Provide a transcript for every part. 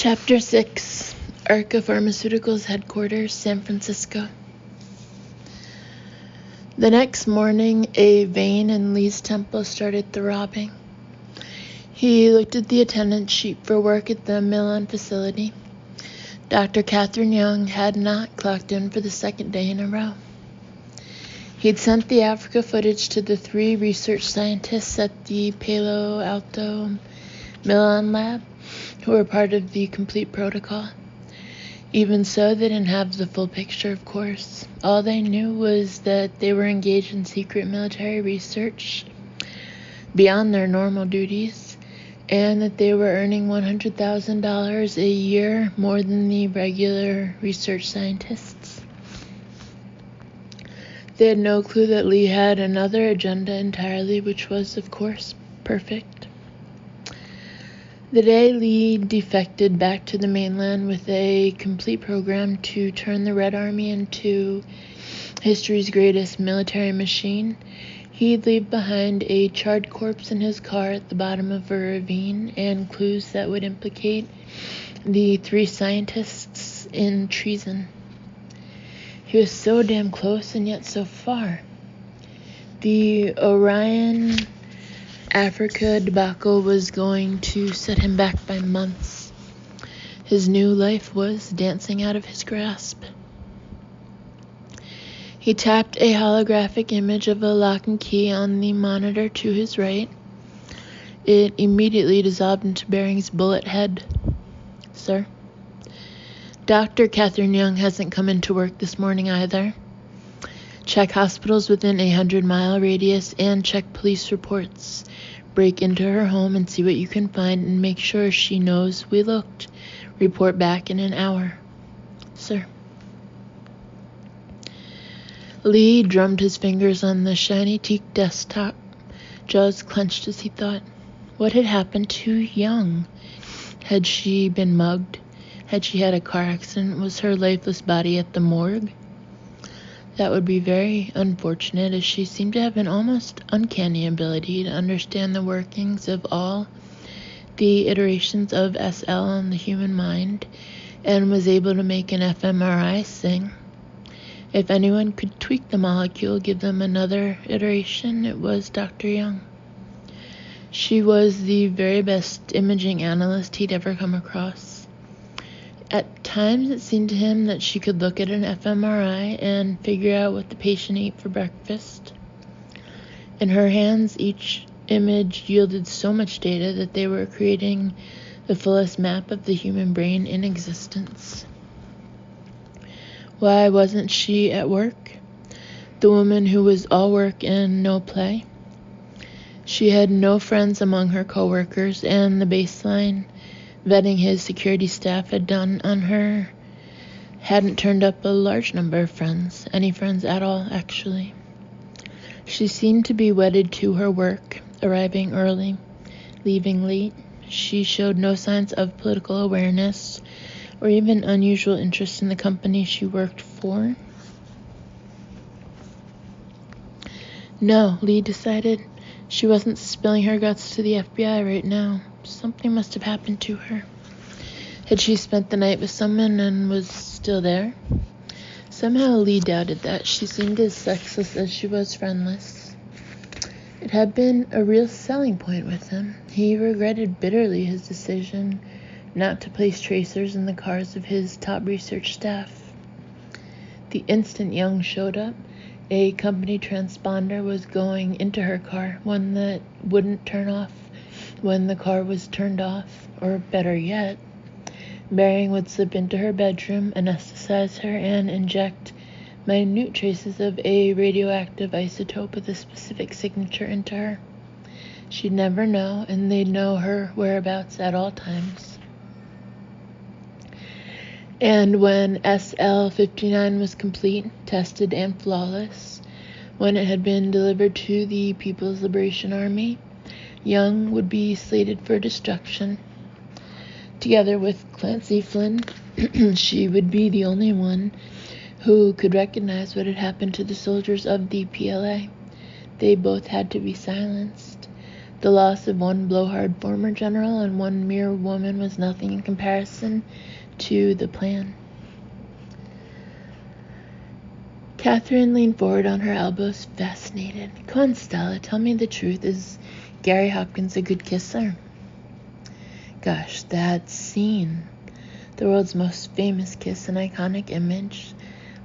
Chapter 6, Arca Pharmaceuticals Headquarters, San Francisco. The next morning, a vein in Lee's temple started throbbing. He looked at the attendance sheet for work at the Milan facility. Dr. Catherine Young had not clocked in for the second day in a row. He'd sent the Africa footage to the 3 research scientists at the Palo Alto Milan lab, who were part of the complete protocol. Even so, they didn't have the full picture, of course. All they knew was that they were engaged in secret military research beyond their normal duties, and that they were earning $100,000 a year more than the regular research scientists. They had no clue that Lee had another agenda entirely, which was, of course, perfect. The day Lee defected back to the mainland with a complete program to turn the Red Army into history's greatest military machine, he'd leave behind a charred corpse in his car at the bottom of a ravine and clues that would implicate the 3 scientists in treason. He was so damn close and yet so far. The Orion Africa debacle was going to set him back by months. His new life was dancing out of his grasp. He tapped a holographic image of a lock and key on the monitor to his right. It immediately dissolved into Bering's bullet head. Sir? Dr. Catherine Young hasn't come into work this morning either. Check hospitals within a 100-mile radius and check police reports. Break into her home and see what you can find and make sure she knows we looked. Report back in an hour. Sir. Lee drummed his fingers on the shiny teak desktop, jaws clenched as he thought. What had happened to Young? Had she been mugged? Had she had a car accident? Was her lifeless body at the morgue? That would be very unfortunate, as she seemed to have an almost uncanny ability to understand the workings of all the iterations of SL on the human mind, and was able to make an fMRI sing. If anyone could tweak the molecule, give them another iteration, it was Dr. Young. She was the very best imaging analyst he'd ever come across. At times, it seemed to him that she could look at an fMRI and figure out what the patient ate for breakfast. In her hands, each image yielded so much data that they were creating the fullest map of the human brain in existence. Why wasn't she at work? The woman who was all work and no play? She had no friends among her coworkers, and the baseline vetting his security staff had done on her hadn't turned up a large number of friends, any friends at all, actually. She seemed to be wedded to her work, arriving early, leaving late. She showed no signs of political awareness or even unusual interest in the company she worked for. No, Lee decided. She wasn't spilling her guts to the FBI right now. Something must have happened to her. Had she spent the night with someone and was still there? Somehow Lee doubted that. She seemed as sexless as she was friendless. It had been a real selling point with him. He regretted bitterly his decision not to place tracers in the cars of his top research staff. The instant Young showed up, a company transponder was going into her car, one that wouldn't turn off when the car was turned off, or better yet, Bering would slip into her bedroom, anesthetize her, and inject minute traces of a radioactive isotope with a specific signature into her. She'd never know, and they'd know her whereabouts at all times. And when SL-59 was complete, tested, and flawless, when it had been delivered to the People's Liberation Army, Young would be slated for destruction. Together with Clancy Flynn, she would be the only one who could recognize what had happened to the soldiers of the PLA. They both had to be silenced. The loss of one blowhard former general and one mere woman was nothing in comparison to the plan. Catherine leaned forward on her elbows, fascinated. Come on, Stella, tell me the truth. Is Gary Hopkins a good kisser? Gosh, that scene. The world's most famous kiss, an iconic image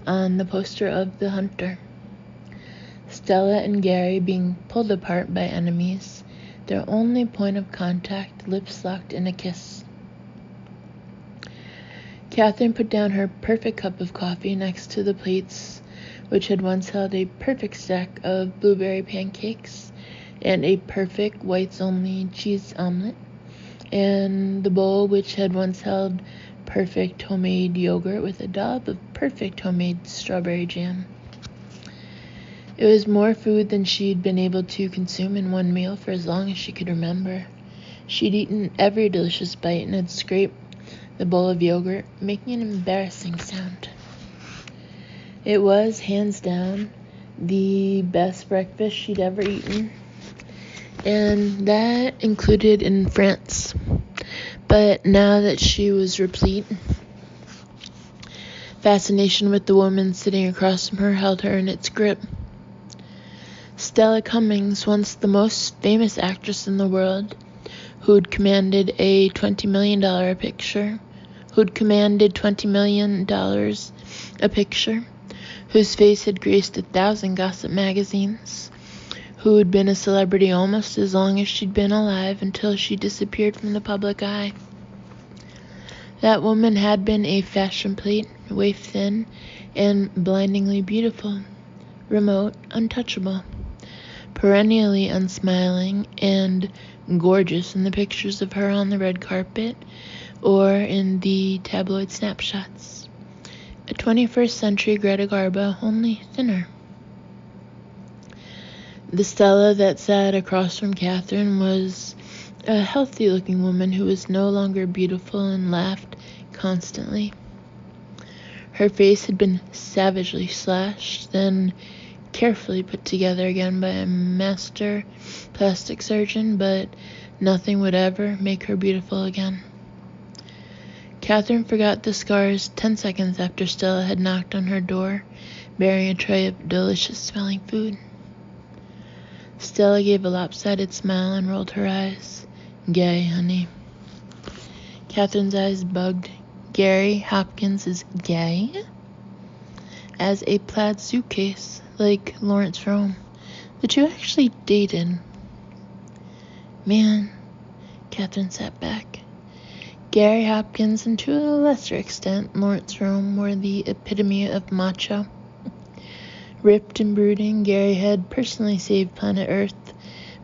on the poster of The Hunter. Stella and Gary being pulled apart by enemies, their only point of contact, lips locked in a kiss. Catherine put down her perfect cup of coffee next to the plates, which had once held a perfect stack of blueberry pancakes and a perfect whites-only cheese omelet, and the bowl which had once held perfect homemade yogurt with a dollop of perfect homemade strawberry jam. It was more food than she'd been able to consume in one meal for as long as she could remember. She'd eaten every delicious bite and had scraped the bowl of yogurt, making an embarrassing sound. It was, hands down, the best breakfast she'd ever eaten, and that included in France. But now that she was replete, fascination with the woman sitting across from her held her in its grip. Stella Cummings, once the most famous actress in the world, who'd commanded a $20 million a picture, whose face had graced 1,000 gossip magazines, who'd been a celebrity almost as long as she'd been alive until she disappeared from the public eye. That woman had been a fashion plate, waif-thin, and blindingly beautiful, remote, untouchable, perennially unsmiling, and gorgeous in the pictures of her on the red carpet or in the tabloid snapshots. A 21st century Greta Garbo, only thinner. The Stella that sat across from Catherine was a healthy-looking woman who was no longer beautiful and laughed constantly. Her face had been savagely slashed, then carefully put together again by a master plastic surgeon, but nothing would ever make her beautiful again. Catherine forgot the scars 10 seconds after Stella had knocked on her door, bearing a tray of delicious-smelling food. Stella gave a lopsided smile and rolled her eyes. Gay, honey. Catherine's eyes bugged. Gary Hopkins is gay? As a plaid suitcase, like Lawrence Rome. The two actually dated. Man, Catherine sat back. Gary Hopkins, and to a lesser extent, Lawrence Rome, were the epitome of macho. Ripped and brooding, Gary had personally saved planet Earth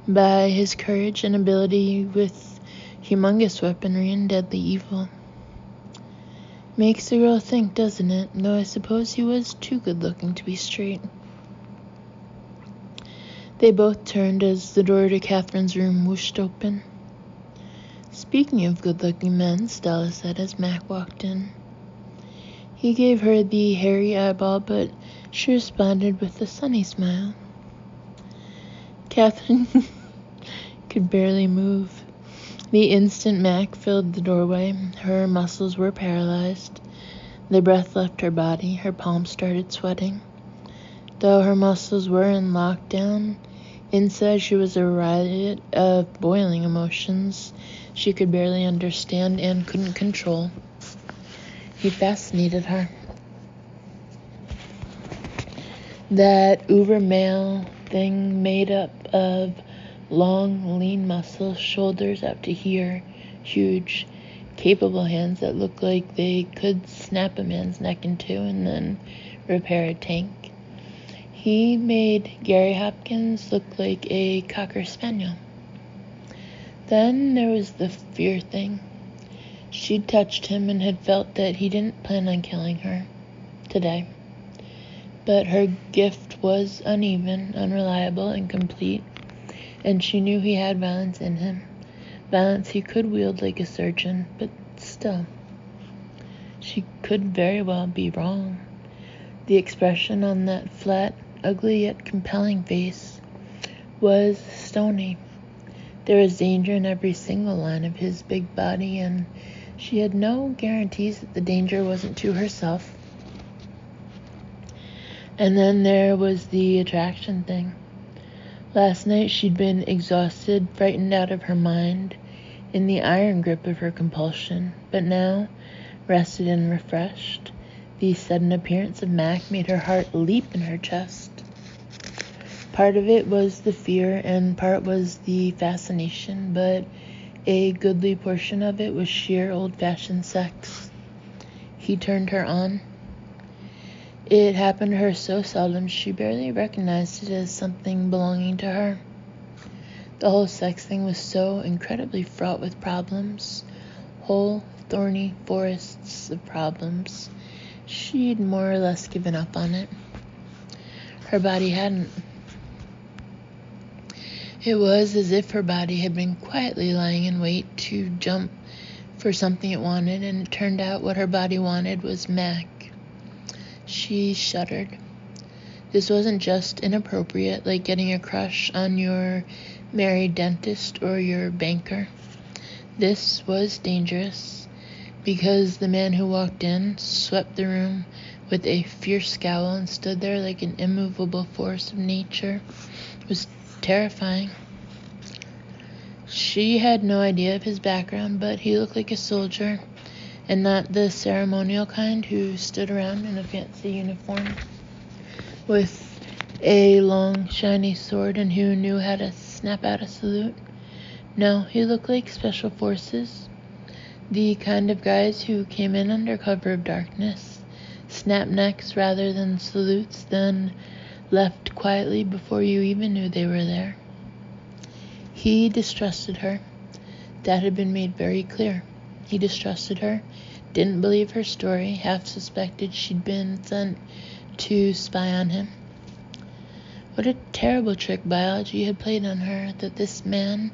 by his courage and ability with humongous weaponry and deadly evil. Makes a girl think, doesn't it? Though I suppose he was too good-looking to be straight. They both turned as the door to Catherine's room whooshed open. Speaking of good-looking men, Stella said as Mac walked in. He gave her the hairy eyeball, but she responded with a sunny smile. Catherine could barely move. The instant Mac filled the doorway, her muscles were paralyzed. The breath left her body, her palms started sweating. Though her muscles were in lockdown, inside she was a riot of boiling emotions she could barely understand and couldn't control. He fascinated her. That uber male thing made up of long, lean muscles, shoulders up to here, huge, capable hands that looked like they could snap a man's neck in two and then repair a tank. He made Gary Hopkins look like a Cocker Spaniel. Then there was the fear thing. She'd touched him and had felt that he didn't plan on killing her today. But her gift was uneven, unreliable, incomplete, and she knew he had violence in him. Violence he could wield like a surgeon, but still. She could very well be wrong. The expression on that flat, ugly yet compelling face was stony. There was danger in every single line of his big body, and she had no guarantees that the danger wasn't to herself. And then there was the attraction thing. Last night she'd been exhausted, frightened out of her mind, in the iron grip of her compulsion, but now, rested and refreshed, the sudden appearance of Mac made her heart leap in her chest. Part of it was the fear and part was the fascination, but a goodly portion of it was sheer old-fashioned sex. He turned her on. It happened to her so seldom she barely recognized it as something belonging to her. The whole sex thing was so incredibly fraught with problems, whole thorny forests of problems. She'd more or less given up on it. Her body hadn't. It was as if her body had been quietly lying in wait to jump for something it wanted, and it turned out what her body wanted was Mac. She shuddered. This wasn't just inappropriate, like getting a crush on your married dentist or your banker. This was dangerous, because the man who walked in swept the room with a fierce scowl and stood there like an immovable force of nature. It was terrifying. She had no idea of his background, but he looked like a soldier, and not the ceremonial kind who stood around in a fancy uniform with a long, shiny sword and who knew how to snap out a salute. No, he looked like special forces, the kind of guys who came in under cover of darkness, snapped necks rather than salutes, then left quietly before you even knew they were there. He distrusted her. That had been made very clear. He distrusted her, didn't believe her story, half suspected she'd been sent to spy on him. What a terrible trick biology had played on her, that this man,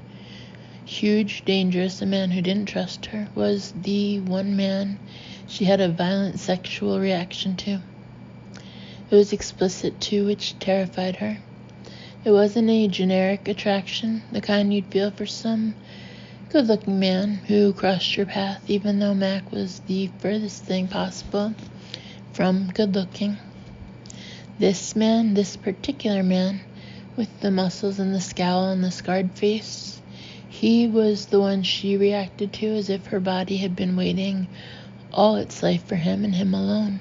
huge, dangerous, a man who didn't trust her, was the one man she had a violent sexual reaction to. It was explicit, too, which terrified her. It wasn't a generic attraction, the kind you'd feel for some good-looking man who crossed your path, even though Mac was the furthest thing possible from good-looking. This man, this particular man, with the muscles and the scowl and the scarred face, he was the one she reacted to as if her body had been waiting all its life for him and him alone.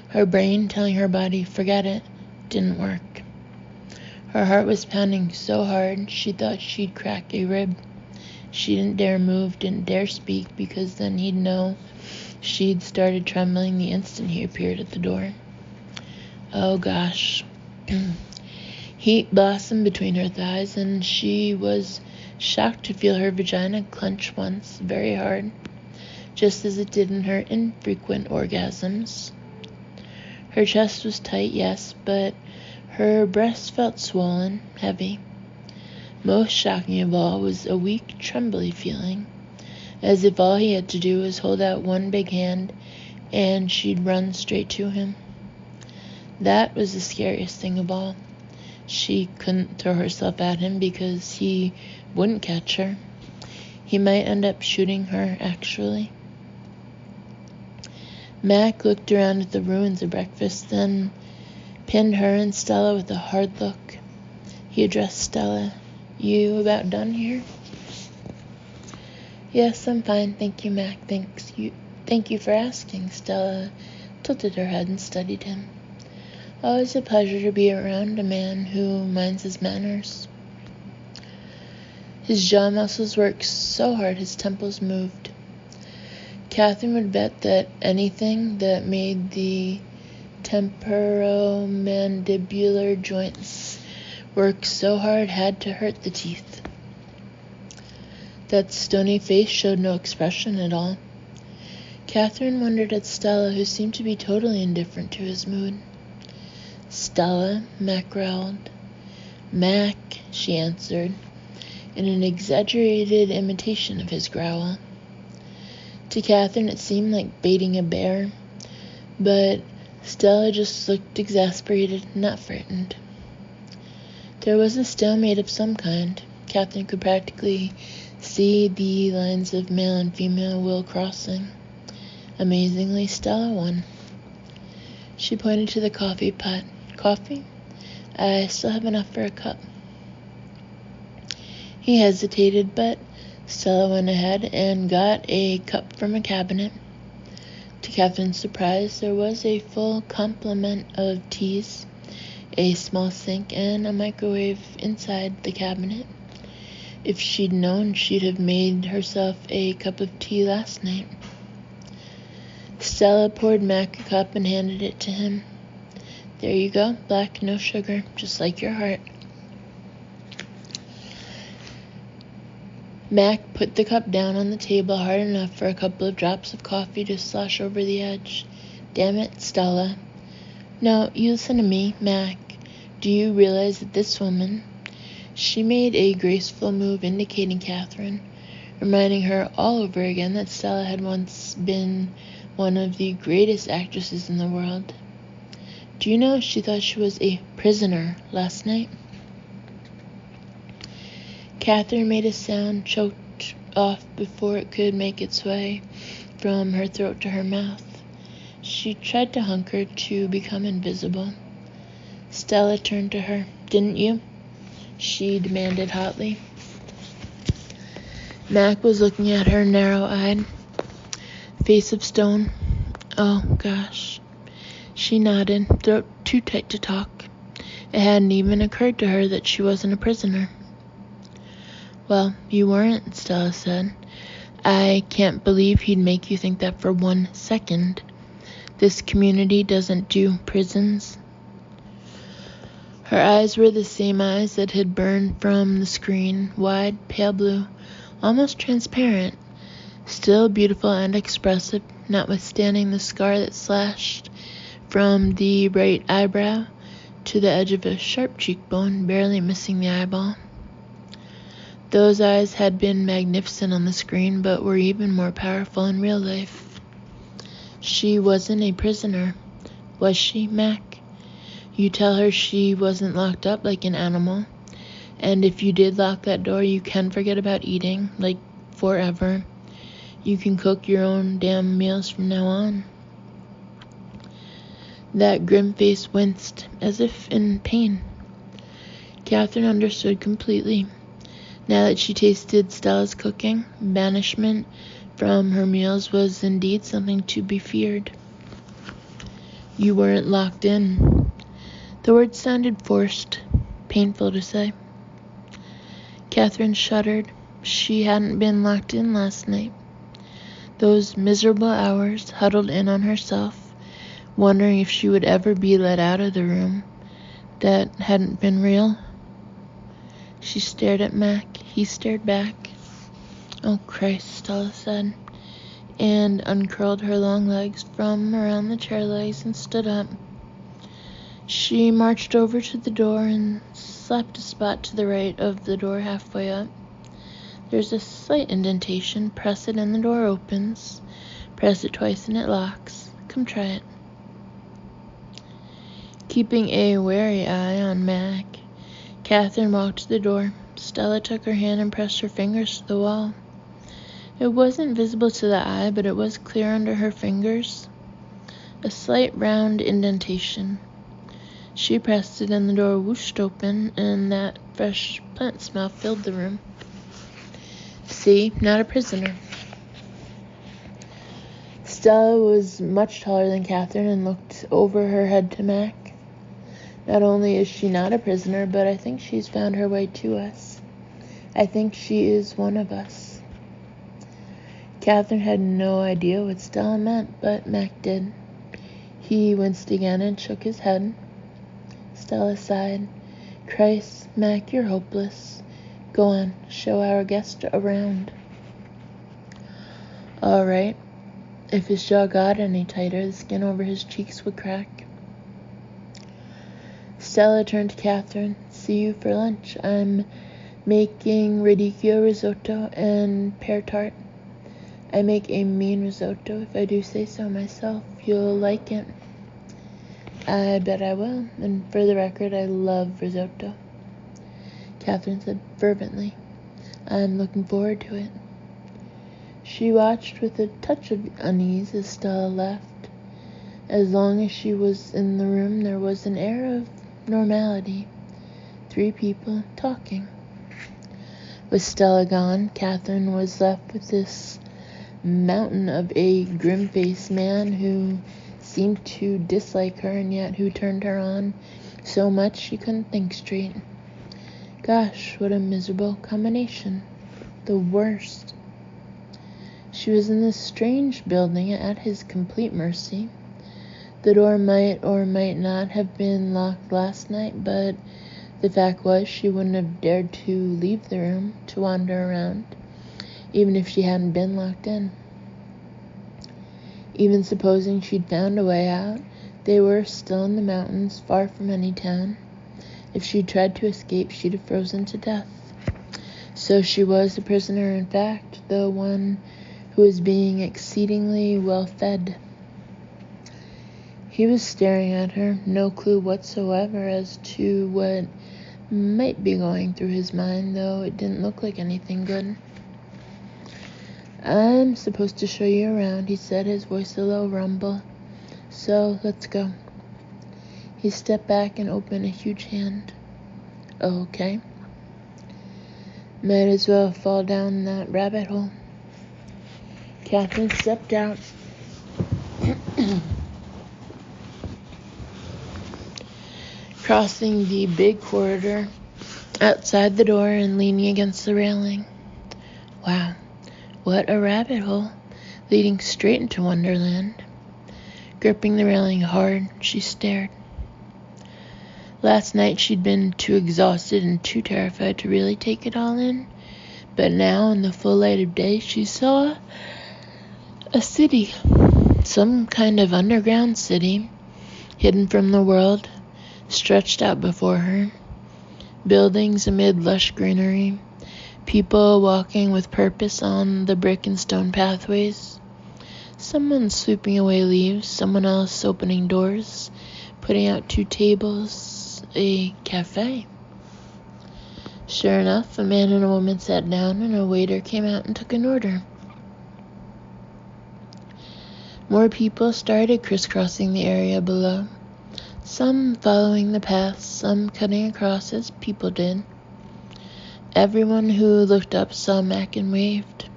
Her brain telling her body, forget it, didn't work. Her heart was pounding so hard she thought she'd crack a rib. She didn't dare move, didn't dare speak, because then he'd know she'd started trembling the instant he appeared at the door. Oh gosh. Heat blossomed between her thighs, and she was shocked to feel her vagina clench once, very hard, just as it did in her infrequent orgasms. Her chest was tight, yes, but her breasts felt swollen, heavy. Most shocking of all was a weak, trembly feeling, as if all he had to do was hold out one big hand and she'd run straight to him. That was the scariest thing of all. She couldn't throw herself at him because he wouldn't catch her. He might end up shooting her, actually. Mac looked around at the ruins of breakfast, then pinned her and Stella with a hard look. He addressed Stella. You about done here? Yes, I'm fine, thank you, Mac. Thank you for asking. Stella tilted her head and studied him. Always a pleasure to be around a man who minds his manners. His jaw muscles worked so hard his temples moved. Catherine would bet that anything that made the temporomandibular joints work so hard had to hurt the teeth. That stony face showed no expression at all. Catherine wondered at Stella, who seemed to be totally indifferent to his mood. Stella, Mac growled. Mac, she answered, in an exaggerated imitation of his growl. To Catherine it seemed like baiting a bear, but Stella just looked exasperated, not frightened. There was a stalemate of some kind. Catherine could practically see the lines of male and female will crossing. Amazingly, Stella won. She pointed to the coffee pot. Coffee? I still have enough for a cup. He hesitated, but Stella went ahead and got a cup from a cabinet. To Catherine's surprise, there was a full complement of teas, a small sink, and a microwave inside the cabinet. If she'd known, she'd have made herself a cup of tea last night. Stella poured Mac a cup and handed it to him. There you go, black, no sugar, just like your heart. Mac put the cup down on the table hard enough for a couple of drops of coffee to slosh over the edge. Damn it, Stella. No, you listen to me, Mac. Do you realize that this woman... She made a graceful move indicating Catherine, reminding her all over again that Stella had once been one of the greatest actresses in the world. Do you know she thought she was a prisoner last night? Catherine made a sound, choked off before it could make its way from her throat to her mouth. She tried to hunker to become invisible. Stella turned to her. Didn't you? She demanded hotly. Mac was looking at her narrow-eyed, face of stone. Oh, gosh. She nodded, throat too tight to talk. It hadn't even occurred to her that she wasn't a prisoner. Well, you weren't, Stella said. I can't believe he'd make you think that for 1 second. This community doesn't do prisons. Her eyes were the same eyes that had burned from the screen, wide, pale blue, almost transparent, still beautiful and expressive, notwithstanding the scar that slashed from the right eyebrow to the edge of a sharp cheekbone, barely missing the eyeball. Those eyes had been magnificent on the screen, but were even more powerful in real life. She wasn't a prisoner, was she, Mac? You tell her she wasn't locked up like an animal, and if you did lock that door, you can forget about eating, like forever. You can cook your own damn meals from now on. That grim face winced, as if in pain. Catherine understood completely. Now that she tasted Stella's cooking, banishment from her meals was indeed something to be feared. You weren't locked in. The word sounded forced, painful to say. Catherine shuddered. She hadn't been locked in last night. Those miserable hours, huddled in on herself, wondering if she would ever be let out of the room, that hadn't been real. She stared at Mac. He stared back. Oh, Christ, Stella said, and uncurled her long legs from around the chair legs and stood up. She marched over to the door and slapped a spot to the right of the door halfway up. There's a slight indentation. Press it and the door opens. Press it twice and it locks. Come try it. Keeping a wary eye on Mac, Catherine walked to the door. Stella took her hand and pressed her fingers to the wall. It wasn't visible to the eye, but it was clear under her fingers. A slight round indentation. She pressed it and the door whooshed open, and that fresh plant smell filled the room. See, not a prisoner. Stella was much taller than Catherine and looked over her head to Mac. Not only is she not a prisoner, but I think she's found her way to us. I think she is one of us. Catherine had no idea what Stella meant, but Mac did. He winced again and shook his head. Stella sighed. Christ, Mac, you're hopeless. Go on, show our guest around. All right. If his jaw got any tighter, the skin over his cheeks would crack. Stella turned to Catherine. See you for lunch. I'm making radicchio risotto and pear tart. I make a mean risotto, if I do say so myself. You'll like it. I bet I will, and for the record, I love risotto, Catherine said fervently. I'm looking forward to it." She watched with a touch of unease as Stella left. As long as she was in the room, there was an air of normality. 3 people talking. With Stella gone, Catherine was left with this mountain of a grim-faced man who seemed to dislike her and yet who turned her on so much she couldn't think straight. Gosh, what a miserable combination. The worst. She was in this strange building at his complete mercy. The door might or might not have been locked last night, but the fact was she wouldn't have dared to leave the room to wander around, even if she hadn't been locked in. Even supposing she'd found a way out, they were still in the mountains, far from any town. If she'd tried to escape, she'd have frozen to death. So she was a prisoner, in fact, though one who was being exceedingly well fed. He was staring at her, no clue whatsoever as to what might be going through his mind, though it didn't look like anything good. "I'm supposed to show you around," he said, his voice a low rumble. "So, let's go." He stepped back and opened a huge hand. "Okay." Might as well fall down that rabbit hole. Catherine stepped out. Crossing the big corridor outside the door and leaning against the railing. Wow, what a rabbit hole, leading straight into Wonderland. Gripping the railing hard, she stared. Last night she'd been too exhausted and too terrified to really take it all in, but now in the full light of day she saw a city, some kind of underground city, hidden from the world, stretched out before her. Buildings amid lush greenery, people walking with purpose on the brick and stone pathways. Someone sweeping away leaves, someone else opening doors, putting out 2 tables, a cafe. Sure enough, a man and a woman sat down and a waiter came out and took an order. More people started crisscrossing the area below. Some following the paths, some cutting across as people did. Everyone who looked up saw Mac and waved.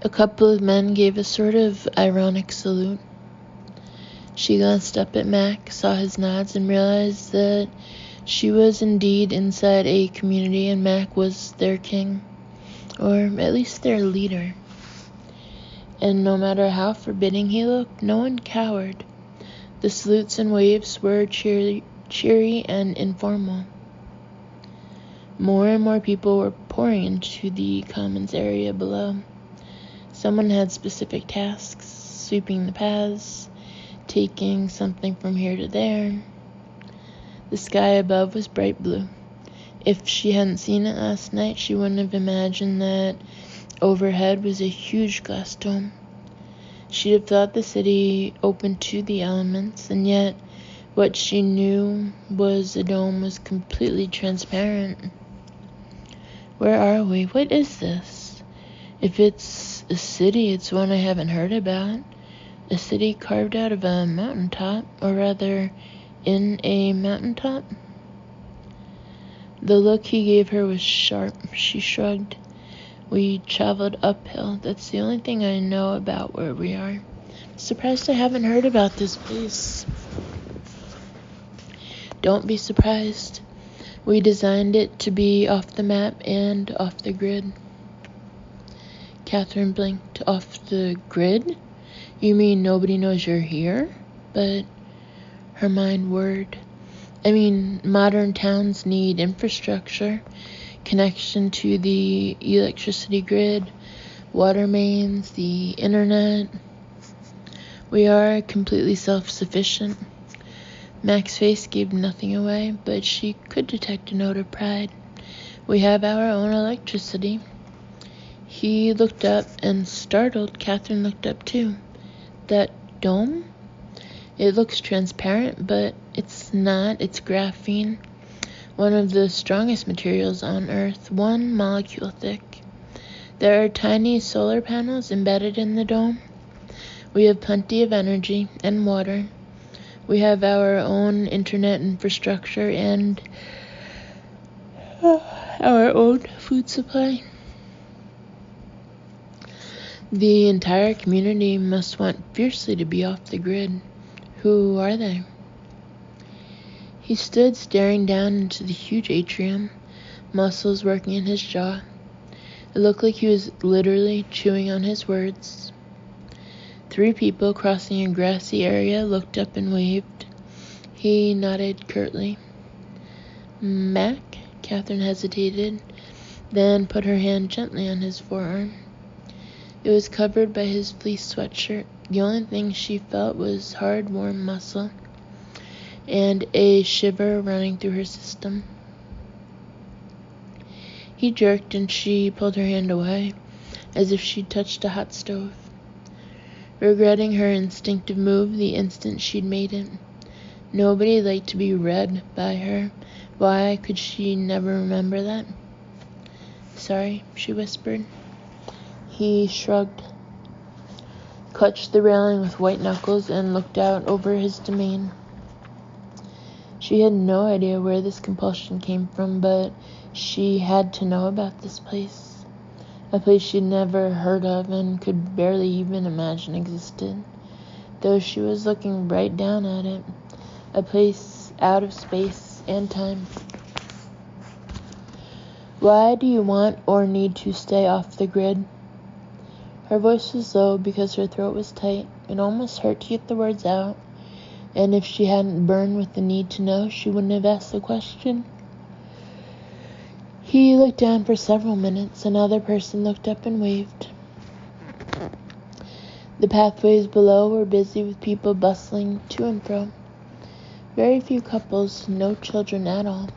A couple of men gave a sort of ironic salute. She glanced up at Mac, saw his nods, and realized that she was indeed inside a community and Mac was their king, or at least their leader. And no matter how forbidding he looked, no one cowered. The salutes and waves were cheery and informal. More and more people were pouring into the commons area below. Someone had specific tasks, sweeping the paths, taking something from here to there. The sky above was bright blue. If she hadn't seen it last night, she wouldn't have imagined that overhead was a huge glass dome. She'd have thought the city open to the elements, and yet what she knew was the dome was completely transparent. Where are we? What is this? If it's a city, it's one I haven't heard about. A city carved out of a mountaintop, or rather, in a mountaintop? The look he gave her was sharp. She shrugged. "We traveled uphill. That's the only thing I know about where we are. Surprised I haven't heard about this place." "Don't be surprised. We designed it to be off the map and off the grid." Catherine blinked. "Off the grid? You mean nobody knows you're here?" But her mind whirred. I mean, modern towns need infrastructure. Connection to the electricity grid, water mains, the internet. We are completely self-sufficient. Mac's face gave nothing away, but she could detect a note of pride. "We have our own electricity." He looked up, and startled, Catherine looked up too. "That dome? It looks transparent, but it's not. It's graphene. one of the strongest materials on Earth, 1 molecule thick. There are tiny solar panels embedded in the dome. We have plenty of energy and water. We have our own internet infrastructure and our own food supply. The entire community must want fiercely to be off the grid. Who are they? He stood staring down into the huge atrium, muscles working in his jaw. It looked like he was literally chewing on his words. 3 people crossing a grassy area looked up and waved. He nodded curtly. Mac? Catherine hesitated, then put her hand gently on his forearm. It was covered by his fleece sweatshirt. The only thing she felt was hard, warm muscle and a shiver running through her system. He jerked and she pulled her hand away, as if she'd touched a hot stove, regretting her instinctive move the instant she'd made it. Nobody liked to be read by her. Why could she never remember that? Sorry, she whispered. He shrugged, clutched the railing with white knuckles, and looked out over his domain. She had no idea where this compulsion came from, but she had to know about this place. A place she'd never heard of and could barely even imagine existed, though she was looking right down at it. A place out of space and time. Why do you want or need to stay off the grid? Her voice was low because her throat was tight. It almost hurt to get the words out. And if she hadn't burned with the need to know, she wouldn't have asked the question. He looked down for several minutes. Another person looked up and waved. The pathways below were busy with people bustling to and fro. Very few couples, no children at all.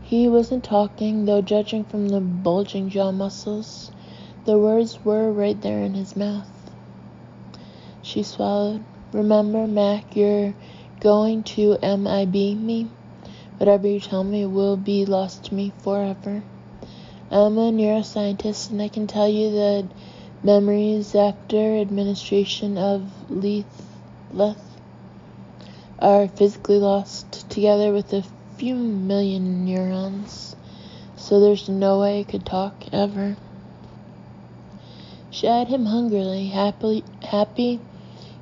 He wasn't talking, though judging from the bulging jaw muscles, the words were right there in his mouth. She swallowed. Remember, Mac, you're going to MIB me. Whatever you tell me will be lost to me forever. I'm a neuroscientist, and I can tell you that memories after administration of leth are physically lost, together with a few million neurons, so there's no way I could talk ever. She eyed him hungrily, happy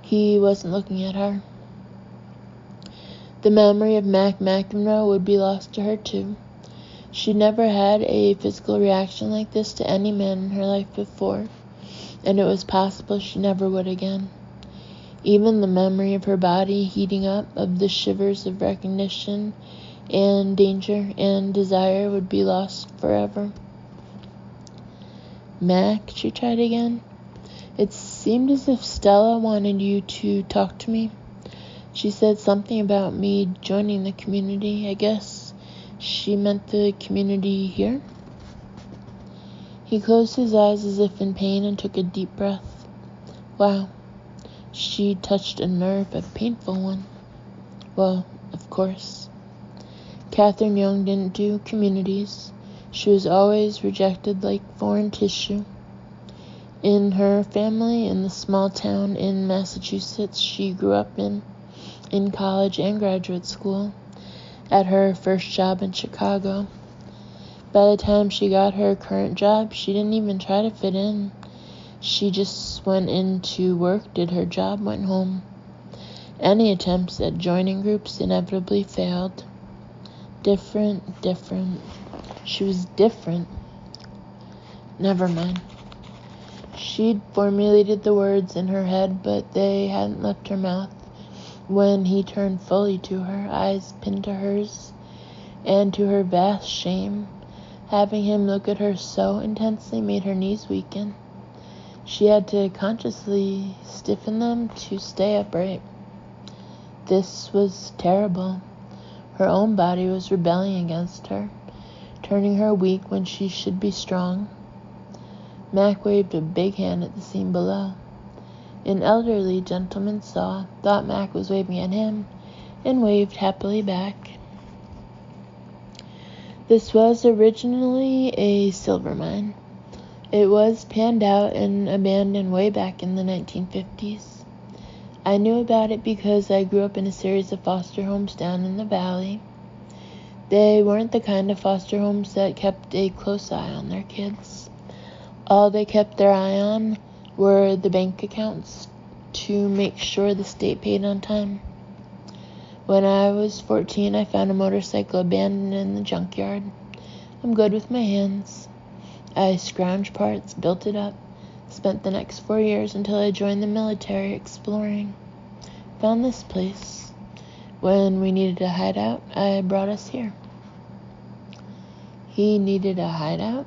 he wasn't looking at her. The memory of Mac McEnroe would be lost to her too. She'd never had a physical reaction like this to any man in her life before, and it was possible she never would again. Even the memory of her body heating up, of the shivers of recognition and danger and desire, would be lost forever. Mac, she tried again. It seemed as if Stella wanted you to talk to me. She said something about me joining the community. I guess she meant the community here. He closed his eyes as if in pain and took a deep breath. Wow. She touched a nerve, a painful one. Well, of course. Catherine Young didn't do communities. She was always rejected like foreign tissue. In her family, in the small town in Massachusetts she grew up in college and graduate school, at her first job in Chicago. By the time she got her current job, she didn't even try to fit in. She just went into work, did her job, went home. Any attempts at joining groups inevitably failed. Different. She was different. Never mind. She'd formulated the words in her head, but they hadn't left her mouth when he turned fully to her, eyes pinned to hers, and to her vast shame, having him look at her so intensely made her knees weaken. She had to consciously stiffen them to stay upright. This was terrible. Her own body was rebelling against her, turning her weak when she should be strong. Mac waved a big hand at the scene below. An elderly gentleman thought Mac was waving at him, and waved happily back. This was originally a silver mine. It was panned out and abandoned way back in the 1950s. I knew about it because I grew up in a series of foster homes down in the valley. They weren't the kind of foster homes that kept a close eye on their kids. All they kept their eye on were the bank accounts to make sure the state paid on time. When I was 14, I found a motorcycle abandoned in the junkyard. I'm good with my hands. I scrounged parts, built it up, spent the next 4 years until I joined the military exploring. Found this place. When we needed a hideout, I brought us here. He needed a hideout?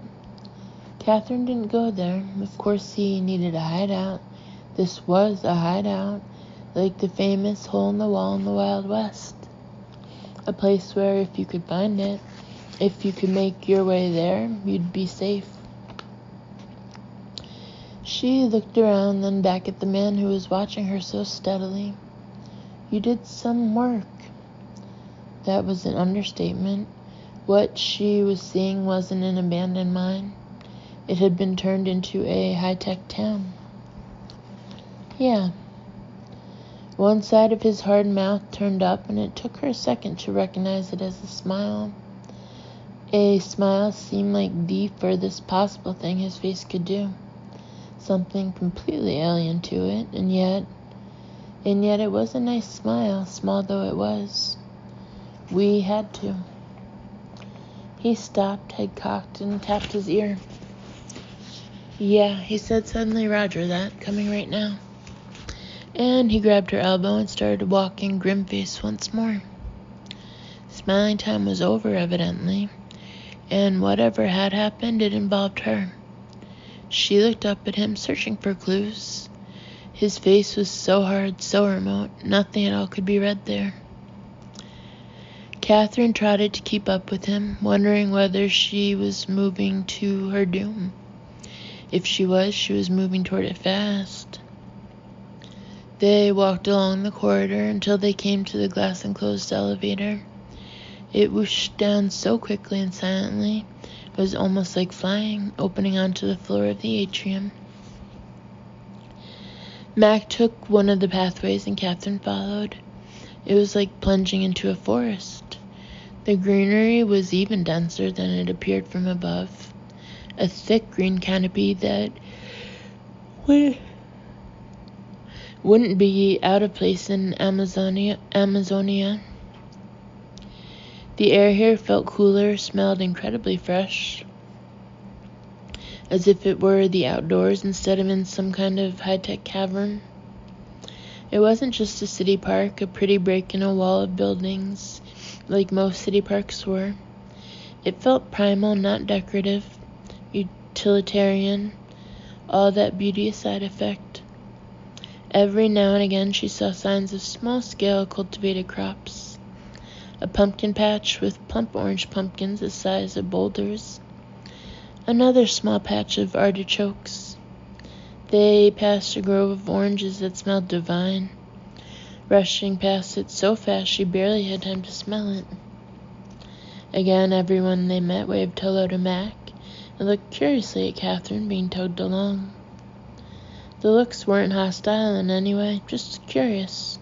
Catherine didn't go there. Of course he needed a hideout. This was a hideout, like the famous hole in the wall in the Wild West. A place where if you could find it, if you could make your way there, you'd be safe. She looked around, then back at the man who was watching her so steadily. You did some work. That was an understatement. What she was seeing wasn't an abandoned mine. It had been turned into a high-tech town. Yeah. One side of his hard mouth turned up, and it took her a second to recognize it as a smile. A smile seemed like the furthest possible thing his face could do. Something completely alien to it, and yet it was a nice smile, small though it was. We had to. He stopped, head cocked, and tapped his ear. Yeah, he said suddenly, Roger that, coming right now. And he grabbed her elbow and started walking grim-faced once more. Smiling time was over, evidently, and whatever had happened, it involved her. She looked up at him, searching for clues. His face was so hard, so remote, nothing at all could be read there. Catherine trotted to keep up with him, wondering whether she was moving to her doom. If she was moving toward it fast. They walked along the corridor until they came to the glass-enclosed elevator. It whooshed down so quickly and silently, it was almost like flying, opening onto the floor of the atrium. Mac took one of the pathways and Catherine followed. It was like plunging into a forest. The greenery was even denser than it appeared from above. A thick green canopy that wouldn't be out of place in Amazonia. The air here felt cooler, smelled incredibly fresh, as if it were the outdoors instead of in some kind of high-tech cavern. It wasn't just a city park, a pretty break in a wall of buildings, like most city parks were. It felt primal, not decorative, utilitarian, all that beauty a side effect. Every now and again she saw signs of small-scale cultivated crops. A pumpkin patch with plump orange pumpkins the size of boulders. Another small patch of artichokes. They passed a grove of oranges that smelled divine, rushing past it so fast she barely had time to smell it. Again, everyone they met waved hello to Mac and looked curiously at Catherine being tugged along. The looks weren't hostile in any way, just curious.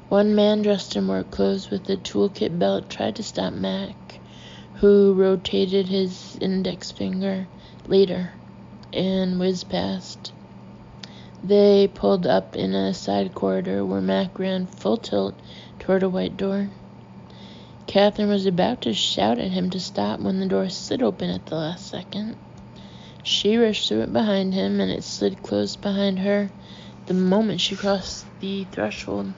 One man dressed in work clothes with a toolkit belt tried to stop Mac, who rotated his index finger later and whizzed past. They pulled up in a side corridor where Mac ran full tilt toward a white door. Catherine was about to shout at him to stop when the door slid open at the last second. She rushed through it behind him, and it slid closed behind her the moment she crossed the threshold.